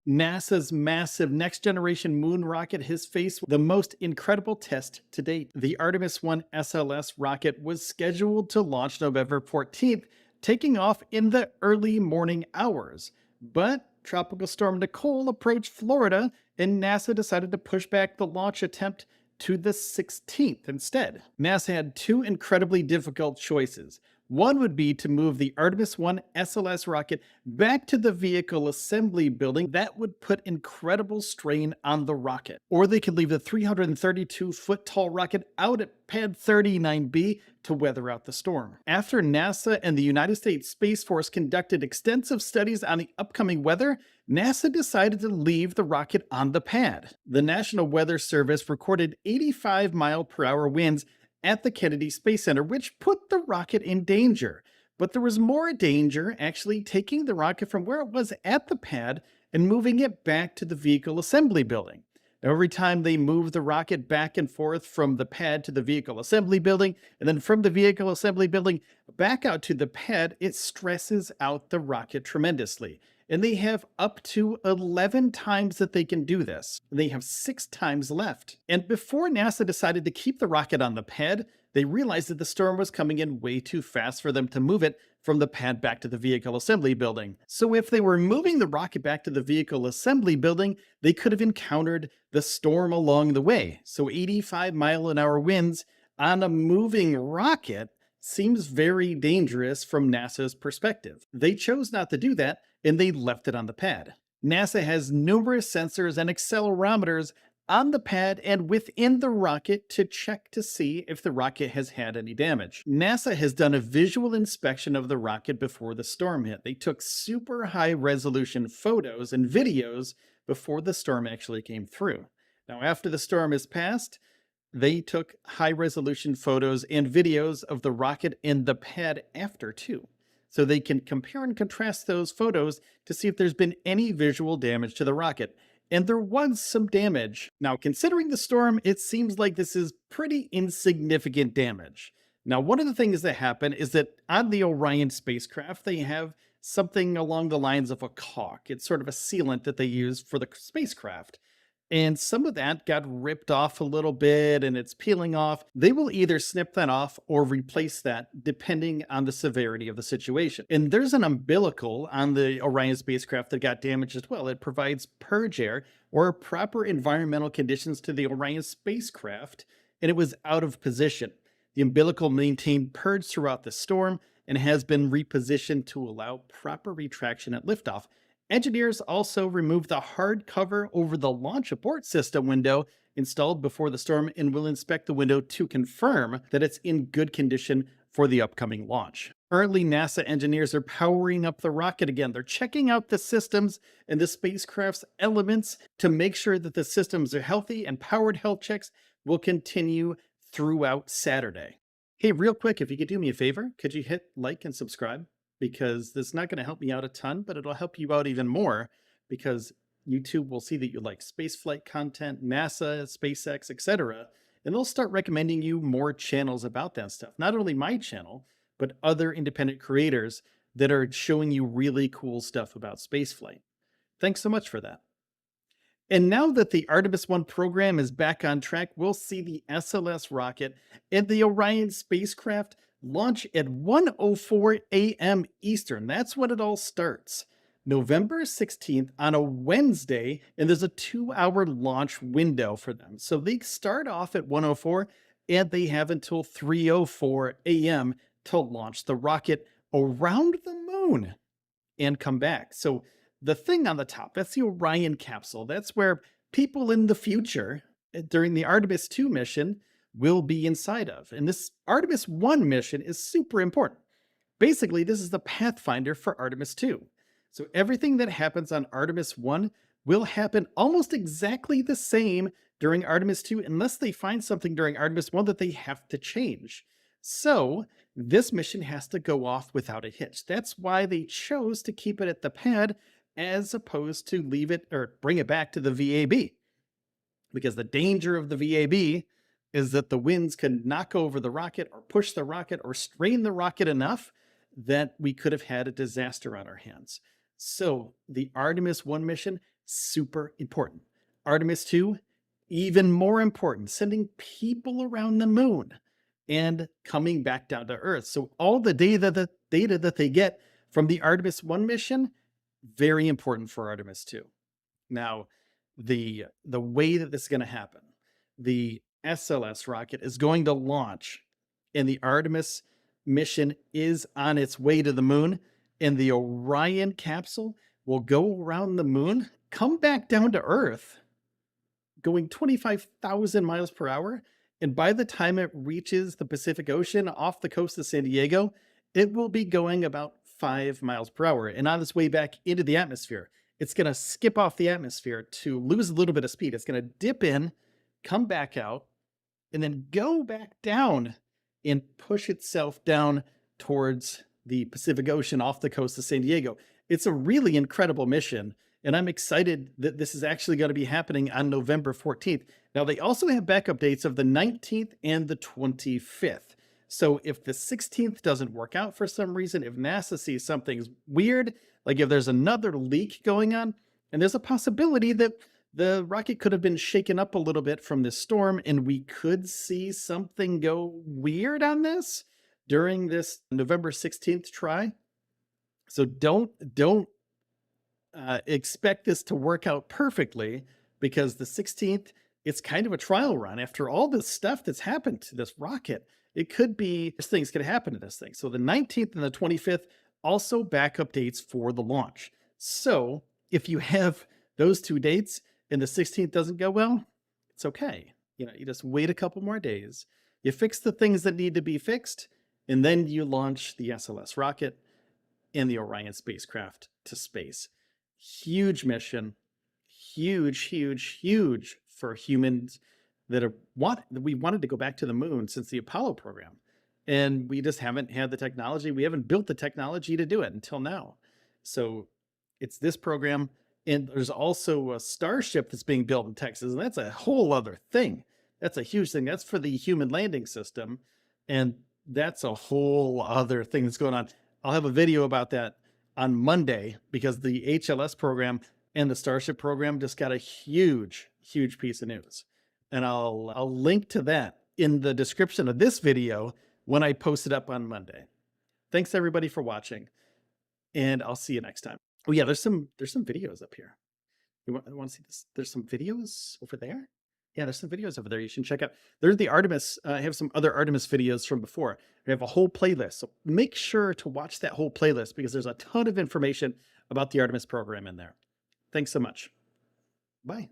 NASA's massive next generation moon rocket has faced the most incredible test to date. The Artemis I SLS rocket was scheduled to launch November 14th, taking off in the early morning hours. But Tropical Storm Nicole approached Florida, and NASA decided to push back the launch attempt to the 16th instead. NASA had two incredibly difficult choices. One would be to move the Artemis I SLS rocket back to the vehicle assembly building. That would put incredible strain on the rocket. Or they could leave the 332-foot tall rocket out at Pad 39B to weather out the storm. After NASA and the United States Space Force conducted extensive studies on the upcoming weather, NASA decided to leave the rocket on the pad. The National Weather Service recorded 85-mile-per-hour winds at the Kennedy Space Center, which put the rocket in danger. But there was more danger actually taking the rocket from where it was at the pad and moving it back to the vehicle assembly building. Now, every time they move the rocket back and forth from the pad to the vehicle assembly building, and then from the vehicle assembly building back out to the pad, it stresses out the rocket tremendously. And they have up to 11 times that they can do this. They have 6 times left. And before NASA decided to keep the rocket on the pad, they realized that the storm was coming in way too fast for them to move it from the pad back to the vehicle assembly building. So if they were moving the rocket back to the vehicle assembly building, they could have encountered the storm along the way. So 85-mile-an-hour winds on a moving rocket seems very dangerous from NASA's perspective. They chose not to do that, and they left it on the pad. NASA has numerous sensors and accelerometers on the pad and within the rocket to check to see if the rocket has had any damage. NASA has done a visual inspection of the rocket before the storm hit. They took super high resolution photos and videos before the storm actually came through. Now, after the storm has passed, they took high resolution photos and videos of the rocket and the pad after too. So they can compare and contrast those photos to see if there's been any visual damage to the rocket. And there was some damage. Now, considering the storm, it seems like this is pretty insignificant damage. Now, one of the things that happen is that on the Orion spacecraft, they have something along the lines of a caulk. It's sort of a sealant that they use for the spacecraft. And some of that got ripped off a little bit and it's peeling off. They will either snip that off or replace that depending on the severity of the situation. And there's an umbilical on the Orion spacecraft that got damaged as well. It provides purge air or proper environmental conditions to the Orion spacecraft, and it was out of position. The umbilical maintained purge throughout the storm and has been repositioned to allow proper retraction at liftoff. Engineers also removed the hard cover over the launch abort system window installed before the storm and will inspect the window to confirm that it's in good condition for the upcoming launch. Currently, NASA engineers are powering up the rocket again. They're checking out the systems and the spacecraft's elements to make sure that the systems are healthy, and powered health checks will continue throughout Saturday. Hey, real quick, if you could do me a favor, could you hit like and subscribe? Because this is not going to help me out a ton, but it'll help you out even more because YouTube will see that you like spaceflight content, NASA, SpaceX, etc. And they'll start recommending you more channels about that stuff. Not only my channel, but other independent creators that are showing you really cool stuff about spaceflight. Thanks so much for that. And now that the Artemis I program is back on track, we'll see the SLS rocket and the Orion spacecraft launch at 1:04 a.m. Eastern. That's when it all starts. November 16th on a Wednesday, and there's a 2-hour launch window for them. So they start off at 1:04 and they have until 3:04 a.m. to launch the rocket around the moon and come back. So the thing on the top, that's the Orion capsule. That's where people in the future during the Artemis II mission will be inside of. And this Artemis I mission is super important. Basically, this is the pathfinder for Artemis II. So everything that happens on Artemis I will happen almost exactly the same during Artemis II, unless they find something during Artemis I that they have to change. So this mission has to go off without a hitch. That's why they chose to keep it at the pad as opposed to leave it or bring it back to the VAB. Because the danger of the VAB is that the winds can knock over the rocket or push the rocket or strain the rocket enough that we could have had a disaster on our hands. So the Artemis I mission super important. Artemis II, even more important, sending people around the moon and coming back down to Earth. So all the data that they get from the Artemis I mission, very important for Artemis II. Now, the way that this is going to happen, the SLS rocket is going to launch, and the Artemis mission is on its way to the moon, and the Orion capsule will go around the moon, come back down to Earth, going 25,000 miles per hour. And by the time it reaches the Pacific Ocean off the coast of San Diego, it will be going about 5 miles per hour. And on its way back into the atmosphere, it's going to skip off the atmosphere to lose a little bit of speed. It's going to dip in, come back out, and then go back down and push itself down towards the Pacific Ocean off the coast of San Diego. It's a really incredible mission, and I'm excited that this is actually going to be happening on November 14th. Now, they also have backup dates of the 19th and the 25th. So if the 16th doesn't work out for some reason, if NASA sees something's weird, like if there's another leak going on, and there's a possibility that the rocket could have been shaken up a little bit from this storm, and we could see something go weird on this during this November 16th try. So don't expect this to work out perfectly, because the 16th, it's kind of a trial run. After all this stuff that's happened to this rocket, it could be, things could happen to this thing. So the 19th and the 25th, also backup dates for the launch. So if you have those two dates and the 16th doesn't go well, it's okay. You know, you just wait a couple more days, you fix the things that need to be fixed, and then you launch the SLS rocket and the Orion spacecraft to space. Huge mission, huge, huge, huge for humans that we wanted to go back to the moon since the Apollo program. And we just haven't had the technology. We haven't built the technology to do it until now. So it's this program. And there's also a Starship that's being built in Texas. And that's a whole other thing. That's a huge thing. That's for the human landing system. And that's a whole other thing that's going on. I'll have a video about that on Monday, because the HLS program and the Starship program just got a huge, huge piece of news. And I'll link to that in the description of this video when I post it up on Monday. Thanks everybody for watching, and I'll see you next time. Oh yeah, there's some videos up here. You want to see this? There's some videos over there. Yeah, there's some videos over there you should check out. There's the Artemis. I have some other Artemis videos from before. I have a whole playlist, so make sure to watch that whole playlist, because there's a ton of information about the Artemis program in there. Thanks so much. Bye.